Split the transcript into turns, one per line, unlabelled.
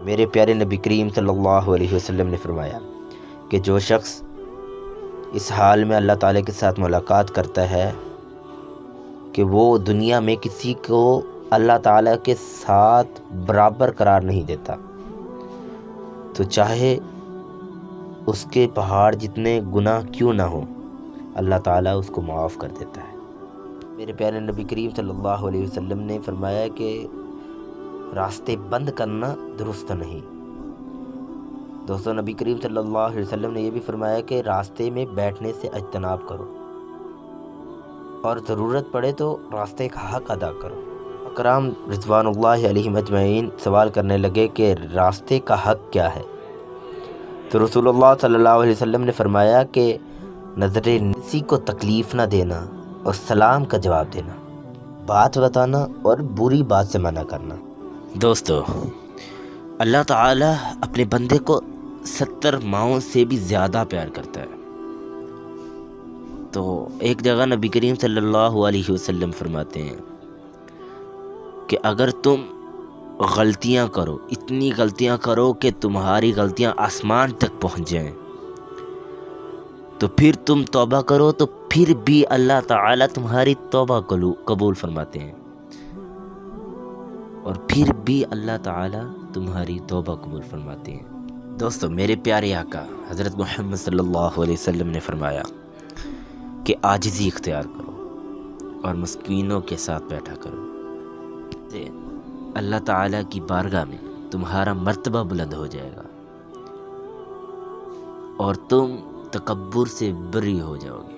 میرے پیارے نبی کریم صلی اللہ علیہ وسلم نے فرمایا کہ جو شخص اس حال میں اللہ تعالیٰ کے ساتھ ملاقات کرتا ہے کہ وہ دنیا میں کسی کو اللہ تعالیٰ کے ساتھ برابر قرار نہیں دیتا، تو چاہے اس کے پہاڑ جتنے گناہ کیوں نہ ہوں، اللہ تعالیٰ اس کو معاف کر دیتا ہے۔ میرے پیارے نبی کریم صلی اللہ علیہ وسلم نے فرمایا کہ راستے بند کرنا درست نہیں۔ دوستو، نبی کریم صلی اللہ علیہ وسلم نے یہ بھی فرمایا کہ راستے میں بیٹھنے سے اجتناب کرو اور ضرورت پڑے تو راستے کا حق ادا کرو۔ اکرام رضوان اللہ علیہم اجمعین سوال کرنے لگے کہ راستے کا حق کیا ہے؟ تو رسول اللہ صلی اللہ علیہ وسلم نے فرمایا کہ نظر کسی کو تکلیف نہ دینا اور سلام کا جواب دینا، بات بتانا اور بری بات سے منع کرنا۔ دوستو، اللہ تعالیٰ اپنے بندے کو 70 ماؤں سے بھی زیادہ پیار کرتا ہے۔ تو ایک جگہ نبی کریم صلی اللہ علیہ وسلم فرماتے ہیں کہ اگر تم غلطیاں کرو، اتنی غلطیاں کرو کہ تمہاری غلطیاں آسمان تک پہنچ جائیں، تو پھر تم توبہ کرو تو پھر بھی اللہ تعالیٰ تمہاری توبہ قبول فرماتے ہیں، اور پھر بھی اللہ تعالیٰ تمہاری توبہ قبول فرماتے ہیں۔ دوستو، میرے پیارے آقا حضرت محمد صلی اللہ علیہ وسلم نے فرمایا کہ عاجزی اختیار کرو اور مسکینوں کے ساتھ بیٹھا کرو، اللہ تعالیٰ کی بارگاہ میں تمہارا مرتبہ بلند ہو جائے گا اور تم تکبر سے بری ہو جاؤ گے۔